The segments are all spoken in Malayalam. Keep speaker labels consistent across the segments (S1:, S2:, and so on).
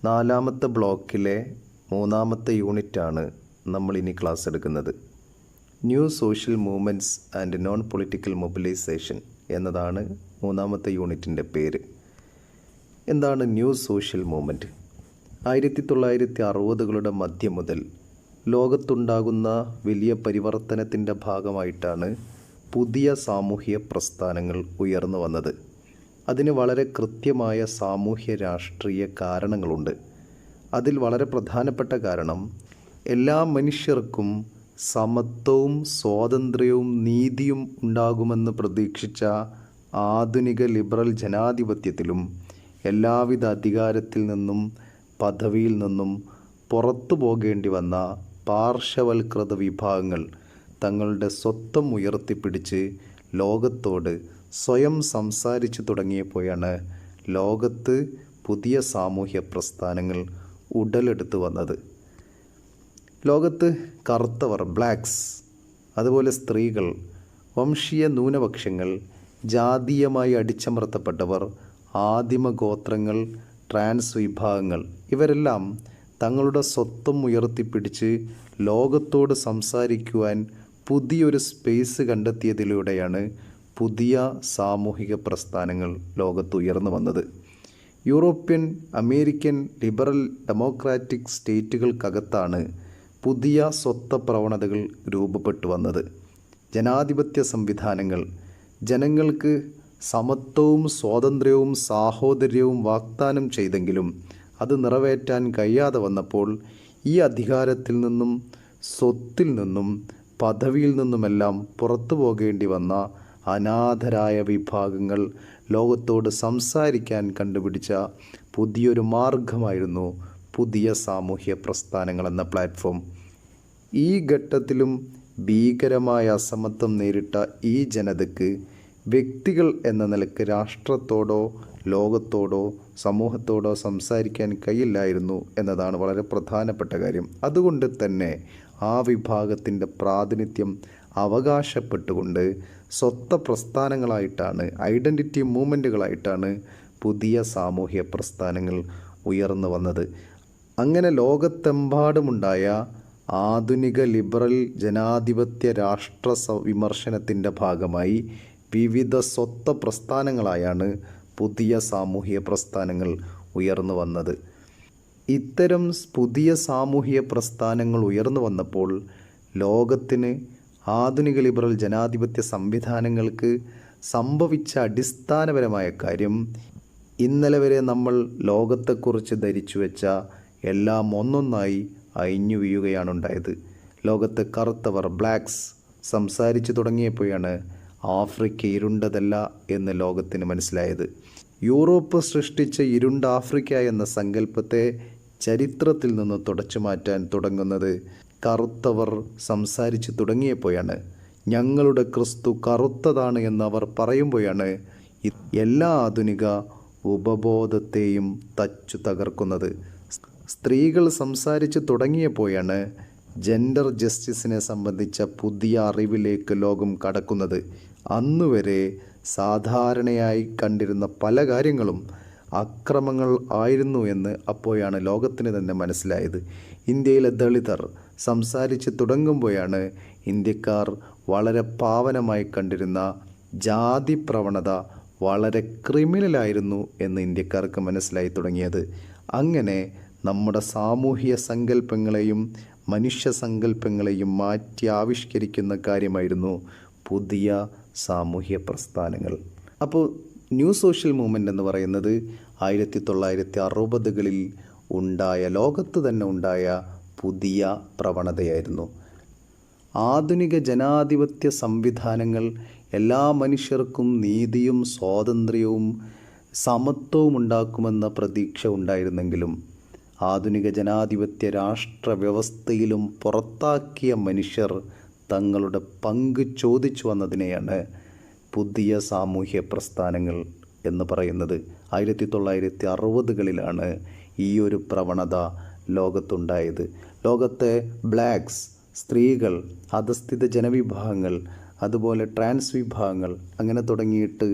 S1: നാലാമത്തെ ബ്ലോക്കിലെ മൂന്നാമത്തെ യൂണിറ്റാണ് നമ്മളിനി ക്ലാസ് എടുക്കുന്നത്. New social movements and non political mobilisation എന്നതാണ് മൂന്നാമത്തെ യൂണിറ്റിൻ്റെ പേര്. എന്താണ് ന്യൂ സോഷ്യൽ മൂവ്മെൻറ്റ്? 1960കളുടെ മധ്യം മുതൽ ലോകത്തുണ്ടാകുന്ന വലിയ പരിവർത്തനത്തിൻ്റെ ഭാഗമായിട്ടാണ് പുതിയ സാമൂഹ്യ പ്രസ്ഥാനങ്ങൾ ഉയർന്നു വന്നത്. അതിന് വളരെ കൃത്യമായ സാമൂഹ്യ രാഷ്ട്രീയ കാരണങ്ങളുണ്ട്. അതിൽ വളരെ പ്രധാനപ്പെട്ട കാരണം, എല്ലാ മനുഷ്യർക്കും സമത്വവും സ്വാതന്ത്ര്യവും നീതിയും ഉണ്ടാകുമെന്ന് പ്രതീക്ഷിച്ച ആധുനിക ലിബറൽ ജനാധിപത്യത്തിലും എല്ലാവിധ അധികാരത്തിൽ നിന്നും പദവിയിൽ നിന്നും പുറത്തു പോകേണ്ടി വന്ന പാർശ്വവൽകൃത വിഭാഗങ്ങൾ തങ്ങളുടെ സ്വത്വം ഉയർത്തിപ്പിടിച്ച് ലോകത്തോട് സ്വയം സംസാരിച്ചു തുടങ്ങിയപ്പോഴാണ് ലോകത്ത് പുതിയ സാമൂഹ്യ പ്രസ്ഥാനങ്ങൾ ഉടലെടുത്തു വന്നത്. ലോകത്ത് കറുത്തവർ, ബ്ലാക്സ്, അതുപോലെ സ്ത്രീകൾ, വംശീയ ന്യൂനപക്ഷങ്ങൾ, ജാതീയമായി അടിച്ചമർത്തപ്പെട്ടവർ, ആദിമ ഗോത്രങ്ങൾ, ട്രാൻസ് വിഭാഗങ്ങൾ, ഇവരെല്ലാം തങ്ങളുടെ സ്വത്വം ഉയർത്തിപ്പിടിച്ച് ലോകത്തോട് സംസാരിക്കുവാൻ പുതിയൊരു സ്പേസ് കണ്ടെത്തിയതിലൂടെയാണ് പുതിയ സാമൂഹിക പ്രസ്ഥാനങ്ങൾ ലോകത്ത് ഉയർന്നു വന്നത്. യൂറോപ്യൻ, അമേരിക്കൻ ലിബറൽ ഡെമോക്രാറ്റിക് സ്റ്റേറ്റുകൾക്കകത്താണ് പുതിയ സ്വത്വ പ്രവണതകൾ രൂപപ്പെട്ടു വന്നത്. ജനാധിപത്യ സംവിധാനങ്ങൾ ജനങ്ങൾക്ക് സമത്വവും സ്വാതന്ത്ര്യവും സാഹോദര്യവും വാഗ്ദാനം ചെയ്തെങ്കിലും അത് നിറവേറ്റാൻ കഴിയാതെ വന്നപ്പോൾ ഈ അധികാരത്തിൽ നിന്നും സ്വത്തിൽ നിന്നും പദവിയിൽ നിന്നുമെല്ലാം പുറത്തു പോകേണ്ടി വന്ന അനാഥരായ വിഭാഗങ്ങൾ ലോകത്തോട് സംസാരിക്കാൻ കണ്ടുപിടിച്ച പുതിയൊരു മാർഗമായിരുന്നു പുതിയ സാമൂഹ്യ പ്രസ്ഥാനങ്ങൾ എന്ന പ്ലാറ്റ്ഫോം. ഈ ഘട്ടത്തിലും ഭീകരമായ അസമത്വം നേരിട്ട ഈ ജനതയ്ക്ക് വ്യക്തികൾ എന്ന നിലയ്ക്ക് രാഷ്ട്രത്തോടോ ലോകത്തോടോ സമൂഹത്തോടോ സംസാരിക്കാൻ കഴിയില്ലായിരുന്നു എന്നതാണ് വളരെ പ്രധാനപ്പെട്ട കാര്യം. അതുകൊണ്ട് തന്നെ ആ വിഭാഗത്തിൻ്റെ പ്രാതിനിധ്യം അവകാശപ്പെട്ടുകൊണ്ട് സ്വത്വ പ്രസ്ഥാനങ്ങളായിട്ടാണ്, ഐഡൻറ്റിറ്റി മൂവ്മെൻറ്റുകളായിട്ടാണ് പുതിയ സാമൂഹ്യ പ്രസ്ഥാനങ്ങൾ ഉയർന്നു വന്നത്. അങ്ങനെ ലോകത്തെമ്പാടുമുണ്ടായ ആധുനിക ലിബറൽ ജനാധിപത്യ രാഷ്ട്ര വിമർശനത്തിൻ്റെ ഭാഗമായി വിവിധ സ്വത്വ പ്രസ്ഥാനങ്ങളായാണ് പുതിയ സാമൂഹ്യ പ്രസ്ഥാനങ്ങൾ ഉയർന്നു വന്നത്. ഇത്തരം പുതിയ സാമൂഹ്യ പ്രസ്ഥാനങ്ങൾ ഉയർന്നു വന്നപ്പോൾ ലോകത്തിന് ആധുനിക ലിബറൽ ജനാധിപത്യ സംവിധാനങ്ങൾക്ക് സംഭവിച്ച അടിസ്ഥാനപരമായ കാര്യം, ഇന്നലെ വരെ നമ്മൾ ലോകത്തെക്കുറിച്ച് ധരിച്ചു വെച്ച എല്ലാം ഒന്നൊന്നായി അഴിഞ്ഞു വീഴുകയാണുണ്ടായത്. ലോകത്ത് കറുത്തവർ, ബ്ലാക്സ് സംസാരിച്ചു തുടങ്ങിയപ്പോഴാണ് ആഫ്രിക്ക ഇരുണ്ടതല്ല എന്ന് ലോകത്തിന് മനസ്സിലായത്. യൂറോപ്പ് സൃഷ്ടിച്ച ഇരുണ്ട ആഫ്രിക്ക എന്ന സങ്കല്പത്തെ ചരിത്രത്തിൽ നിന്ന് തുടച്ചു മാറ്റാൻ തുടങ്ങുന്നത് കറുത്തവർ സംസാരിച്ചു തുടങ്ങിയപ്പോഴാണ്. ഞങ്ങളുടെ ക്രിസ്തു കറുത്തതാണ് എന്നവർ പറയുമ്പോഴാണ് എല്ലാ ആധുനിക ഉപബോധത്തെയും തച്ചു തകർക്കുന്നത്. സ്ത്രീകൾ സംസാരിച്ചു തുടങ്ങിയപ്പോഴാണ് ജെൻഡർ ജസ്റ്റിസിനെ സംബന്ധിച്ച പുതിയ അറിവിലേക്ക് ലോകം കടക്കുന്നത്. അന്നുവരെ സാധാരണയായി കണ്ടിരുന്ന പല കാര്യങ്ങളും അക്രമങ്ങൾ ആയിരുന്നു എന്ന് അപ്പോഴാണ് ലോകത്തിന് തന്നെ മനസ്സിലായത്. ഇന്ത്യയിലെ ദളിതർ സംസാരിച്ച് തുടങ്ങുമ്പോഴാണ് ഇന്ത്യക്കാർ വളരെ പാവനമായി കണ്ടിരുന്ന ജാതി പ്രവണത വളരെ ക്രിമിനലായിരുന്നു എന്ന് ഇന്ത്യക്കാർക്ക് മനസ്സിലായി തുടങ്ങിയത്. അങ്ങനെ നമ്മുടെ സാമൂഹിക സങ്കല്പങ്ങളെയും മനുഷ്യ സങ്കല്പങ്ങളെയും മാറ്റി ആവിഷ്കരിക്കുന്ന കാര്യമായിരുന്നു പുതിയ സാമൂഹ്യ പ്രസ്ഥാനങ്ങൾ. അപ്പോൾ ന്യൂ സോഷ്യൽ മൂവ്മെൻ്റ് എന്ന് പറയുന്നത് 1960കളിൽ ഉണ്ടായ, ലോകത്ത് തന്നെ ഉണ്ടായ പുതിയ പ്രവണതയായിരുന്നു. ആധുനിക ജനാധിപത്യ സംവിധാനങ്ങൾ എല്ലാ മനുഷ്യർക്കും നീതിയും സ്വാതന്ത്ര്യവും സമത്വവും ഉണ്ടാക്കുമെന്ന പ്രതീക്ഷ ഉണ്ടായിരുന്നെങ്കിലും ആധുനിക ജനാധിപത്യ രാഷ്ട്ര വ്യവസ്ഥയിലും പുറത്താക്കിയ മനുഷ്യർ തങ്ങളുടെ പങ്ക് ചോദിച്ചു വന്നതിനെയാണ് പുതിയ സാമൂഹ്യ പ്രസ്ഥാനങ്ങൾ എന്ന് പറയുന്നത്. 1960കളിലാണ് ഈ ഒരു പ്രവണത ലോകത്തുണ്ടായത്. ലോകത്തെ ബ്ലാക്സ്, സ്ത്രീകൾ, അധസ്ഥിത ജനവിഭാഗങ്ങൾ, അതുപോലെ ട്രാൻസ് വിഭാഗങ്ങൾ, അങ്ങനെ തുടങ്ങിയിട്ട്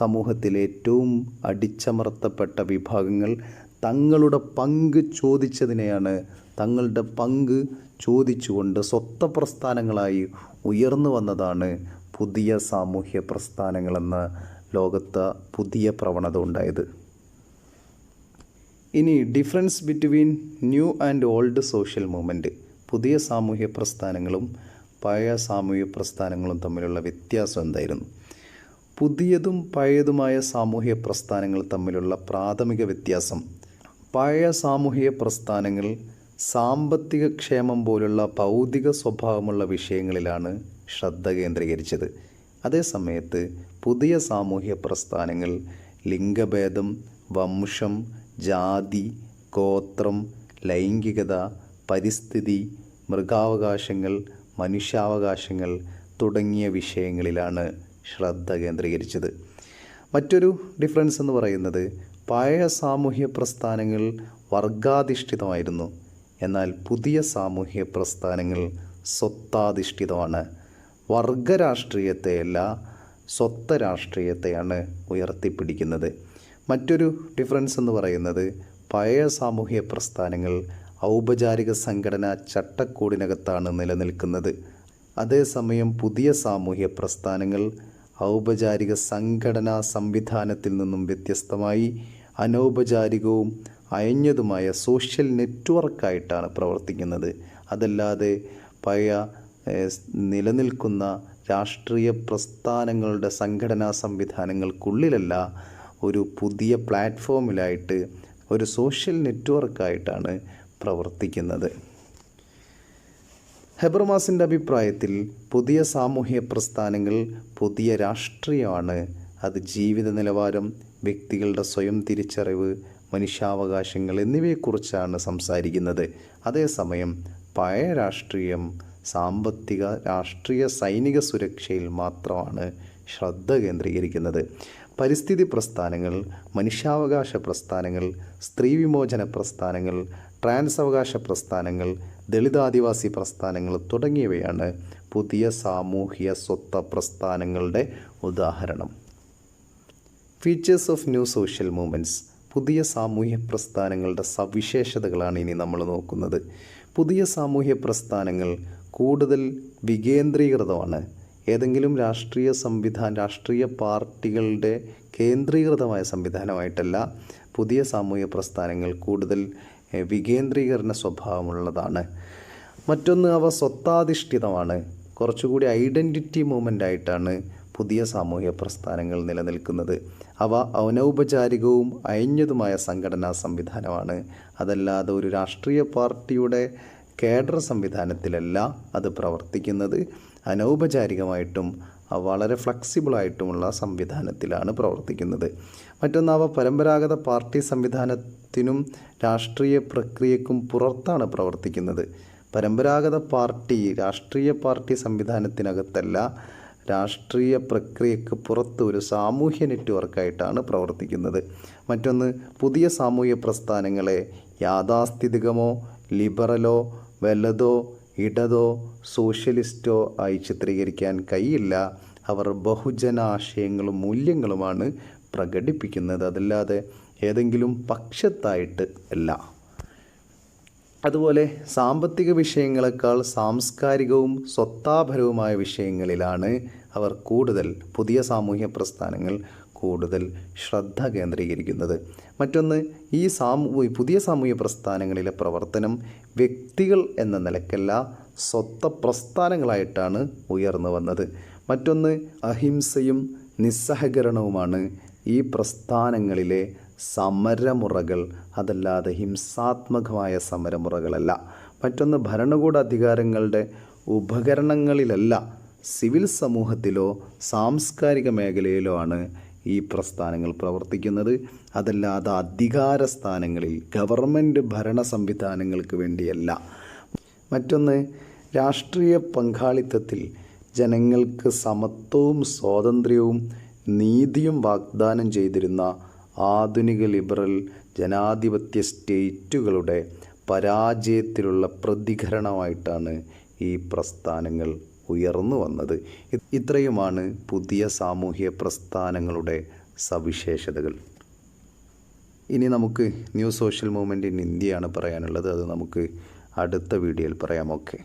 S1: സമൂഹത്തിലെ ഏറ്റവും അടിച്ചമർത്തപ്പെട്ട വിഭാഗങ്ങൾ തങ്ങളുടെ പങ്ക് ചോദിച്ചതിനെയാണ് തങ്ങളുടെ പങ്ക് ചോദിച്ചുകൊണ്ട് സ്വത്വപ്രസ്ഥാനങ്ങളായി ഉയർന്നു വന്നതാണ് പുതിയ സാമൂഹ്യ പ്രസ്ഥാനങ്ങളെന്ന ലോകത്ത് പുതിയ പ്രവണത ഉണ്ടായത്. ഇനി difference between new and old social movement, പുതിയ സാമൂഹ്യ പ്രസ്ഥാനങ്ങളും പഴയ സാമൂഹ്യ പ്രസ്ഥാനങ്ങളും തമ്മിലുള്ള വ്യത്യാസം എന്തായിരുന്നു? പുതിയതും പഴയതുമായ സാമൂഹ്യ പ്രസ്ഥാനങ്ങൾ തമ്മിലുള്ള പ്രാഥമിക വ്യത്യാസം, പഴയ സാമൂഹ്യ പ്രസ്ഥാനങ്ങൾ സാമ്പത്തിക ക്ഷേമം പോലുള്ള ഭൗതിക സ്വഭാവമുള്ള വിഷയങ്ങളിലാണ് ശ്രദ്ധ കേന്ദ്രീകരിച്ചത്. അതേസമയത്ത് പുതിയ സാമൂഹ്യ പ്രസ്ഥാനങ്ങൾ ലിംഗഭേദം, വംശം, ജാതി, ഗോത്രം, ലൈംഗികത, പരിസ്ഥിതി, മൃഗാവകാശങ്ങൾ, മനുഷ്യാവകാശങ്ങൾ തുടങ്ങിയ വിഷയങ്ങളിലാണ് ശ്രദ്ധ കേന്ദ്രീകരിച്ചത്. മറ്റൊരു ഡിഫറൻസ് എന്ന് പറയുന്നത് പഴയ സാമൂഹ്യ പ്രസ്ഥാനങ്ങൾ വർഗാധിഷ്ഠിതമായിരുന്നു, എന്നാൽ പുതിയ സാമൂഹ്യ പ്രസ്ഥാനങ്ങൾ സ്വത്താധിഷ്ഠിതമാണ്. വർഗരാഷ്ട്രീയത്തെയല്ല സ്വത്ത രാഷ്ട്രീയത്തെയാണ് ഉയർത്തിപ്പിടിക്കുന്നത്. മറ്റൊരു ഡിഫറൻസ് എന്ന് പറയുന്നത് പഴയ സാമൂഹ്യ പ്രസ്ഥാനങ്ങൾ ഔപചാരിക സംഘടനാ ചട്ടക്കൂടിനകത്താണ് നിലനിൽക്കുന്നത്. അതേസമയം പുതിയ സാമൂഹ്യ പ്രസ്ഥാനങ്ങൾ ഔപചാരിക സംഘടനാ സംവിധാനത്തിൽ നിന്നും വ്യത്യസ്തമായി അനൗപചാരികവും അയഞ്ഞതുമായ സോഷ്യൽ നെറ്റ്വർക്കായിട്ടാണ് പ്രവർത്തിക്കുന്നത്. അതല്ലാതെ പഴയ നിലനിൽക്കുന്ന രാഷ്ട്രീയ പ്രസ്ഥാനങ്ങളുടെ സംഘടനാ സംവിധാനങ്ങൾക്കുള്ളിലല്ല, ഒരു പുതിയ പ്ലാറ്റ്ഫോമിലായിട്ട് ഒരു സോഷ്യൽ നെറ്റ്വർക്കായിട്ടാണ് പ്രവർത്തിക്കുന്നത്. ഹെബർമാസിൻ്റെ അഭിപ്രായത്തിൽ പുതിയ സാമൂഹ്യ പ്രസ്ഥാനങ്ങൾ പുതിയ രാഷ്ട്രീയമാണ്. അത് ജീവിത നിലവാരം, വ്യക്തികളുടെ സ്വയം തിരിച്ചറിവ്, മനുഷ്യാവകാശങ്ങൾ എന്നിവയെക്കുറിച്ചാണ് സംസാരിക്കുന്നത്. അതേസമയം പഴയ രാഷ്ട്രീയം സാമ്പത്തിക, രാഷ്ട്രീയ, സൈനിക സുരക്ഷയിൽ മാത്രമാണ് ശ്രദ്ധ കേന്ദ്രീകരിക്കുന്നത്. പരിസ്ഥിതി പ്രസ്ഥാനങ്ങൾ, മനുഷ്യാവകാശ പ്രസ്ഥാനങ്ങൾ, സ്ത്രീ വിമോചന പ്രസ്ഥാനങ്ങൾ, ട്രാൻസ് അവകാശ പ്രസ്ഥാനങ്ങൾ, ദളിതാദിവാസി പ്രസ്ഥാനങ്ങൾ തുടങ്ങിയവയാണ് പുതിയ സാമൂഹ്യ സ്വത്വ പ്രസ്ഥാനങ്ങളുടെ ഉദാഹരണം. Features of new social movements, പുതിയ സാമൂഹ്യ പ്രസ്ഥാനങ്ങളുടെ സവിശേഷതകളാണ് ഇനി നമ്മൾ നോക്കുന്നത്. പുതിയ സാമൂഹ്യ പ്രസ്ഥാനങ്ങൾ കൂടുതൽ വികേന്ദ്രീകൃതമാണ്. ഏതെങ്കിലും രാഷ്ട്രീയ പാർട്ടികളുടെ കേന്ദ്രീകൃതമായ സംവിധാനമായിട്ടല്ല. പുതിയ സാമൂഹ്യ പ്രസ്ഥാനങ്ങൾ കൂടുതൽ വികേന്ദ്രീകരണ സ്വഭാവമുള്ളതാണ്. മറ്റൊന്ന്, അവ സ്വത്താധിഷ്ഠിതമാണ്. കുറച്ചുകൂടി ഐഡൻറ്റിറ്റി മൂവ്മെൻ്റ് ആയിട്ടാണ് പുതിയ സാമൂഹ്യ പ്രസ്ഥാനങ്ങൾ നിലനിൽക്കുന്നത്. അവ അനൗപചാരികവും അയഞ്ഞതുമായ സംഘടനാ സംവിധാനമാണ്. അതല്ലാതെ ഒരു രാഷ്ട്രീയ പാർട്ടിയുടെ കേഡർ സംവിധാനത്തിലല്ല അത് പ്രവർത്തിക്കുന്നത്. അനൗപചാരികമായിട്ടും വളരെ ഫ്ലെക്സിബിളായിട്ടുമുള്ള സംവിധാനത്തിലാണ് പ്രവർത്തിക്കുന്നത്. മറ്റൊന്ന്, അവ പരമ്പരാഗത പാർട്ടി സംവിധാനത്തിനും രാഷ്ട്രീയ പ്രക്രിയക്കും പുറത്താണ് പ്രവർത്തിക്കുന്നത്. പരമ്പരാഗത പാർട്ടി രാഷ്ട്രീയ പാർട്ടി സംവിധാനത്തിനകത്തല്ല, രാഷ്ട്രീയ പ്രക്രിയക്ക് പുറത്ത് ഒരു സാമൂഹ്യ നെറ്റ്വർക്കായിട്ടാണ് പ്രവർത്തിക്കുന്നത്. മറ്റൊന്ന്, പുതിയ സാമൂഹ്യ പ്രസ്ഥാനങ്ങളെ യാഥാസ്ഥിതികമോ ലിബറലോ വലതോ ഇടതോ സോഷ്യലിസ്റ്റോ ആയി ചിത്രീകരിക്കാൻ കഴിയില്ല. അവർ ബഹുജന ആശയങ്ങളും മൂല്യങ്ങളുമാണ് പ്രകടിപ്പിക്കുന്നത്, അതല്ലാതെ ഏതെങ്കിലും പക്ഷത്തായിട്ട് അല്ല. അതുപോലെ സാമ്പത്തിക വിഷയങ്ങളെക്കാൾ സാംസ്കാരികവും സ്വത്താപരവുമായ വിഷയങ്ങളിലാണ് അവർ പുതിയ സാമൂഹ്യ പ്രസ്ഥാനങ്ങൾ കൂടുതൽ ശ്രദ്ധ കേന്ദ്രീകരിക്കുന്നത്. മറ്റൊന്ന്, പുതിയ സാമൂഹ്യ പ്രസ്ഥാനങ്ങളിലെ പ്രവർത്തനം വ്യക്തികൾ എന്ന നിലക്കല്ല, സ്വത്വ പ്രസ്ഥാനങ്ങളായിട്ടാണ് ഉയർന്നു വന്നത്. മറ്റൊന്ന്, അഹിംസയും നിസ്സഹകരണവുമാണ് ഈ പ്രസ്ഥാനങ്ങളിലെ സമരമുറകൾ, അതല്ലാതെ ഹിംസാത്മകമായ സമരമുറകളല്ല. മറ്റൊന്ന്, ഭരണകൂട അധികാരങ്ങളുടെ ഉപകരണങ്ങളിലല്ല, സിവിൽ സമൂഹത്തിലോ സാംസ്കാരിക മേഖലയിലോ ആണ് ഈ പ്രസ്ഥാനങ്ങൾ പ്രവർത്തിക്കുന്നത്. അതല്ലാതെ അധികാര സ്ഥാനങ്ങളിൽ ഗവൺമെൻറ് ഭരണ സംവിധാനങ്ങൾക്ക് വേണ്ടിയല്ല. മറ്റൊന്ന്, രാഷ്ട്രീയ പങ്കാളിത്തത്തിൽ ജനങ്ങൾക്ക് സമത്വവും സ്വാതന്ത്ര്യവും നീതിയും വാഗ്ദാനം ചെയ്തിരുന്ന ആധുനിക ലിബറൽ ജനാധിപത്യ സ്റ്റേറ്റുകളുടെ പരാജയത്തിലുള്ള പ്രതികരണമായിട്ടാണ് ഈ പ്രസ്ഥാനങ്ങൾ ഉയർന്നു വന്നത്. ഇത്രയുമാണ് പുതിയ സാമൂഹ്യ പ്രസ്ഥാനങ്ങളുടെ സവിശേഷതകൾ. ഇനി നമുക്ക് ന്യൂ സോഷ്യൽ മൂവ്മെൻറ്റ് ഇൻ ഇന്ത്യയാണ് പറയാനുള്ളത്. അത് നമുക്ക് അടുത്ത വീഡിയോയിൽ പറയാം. ഓക്കെ.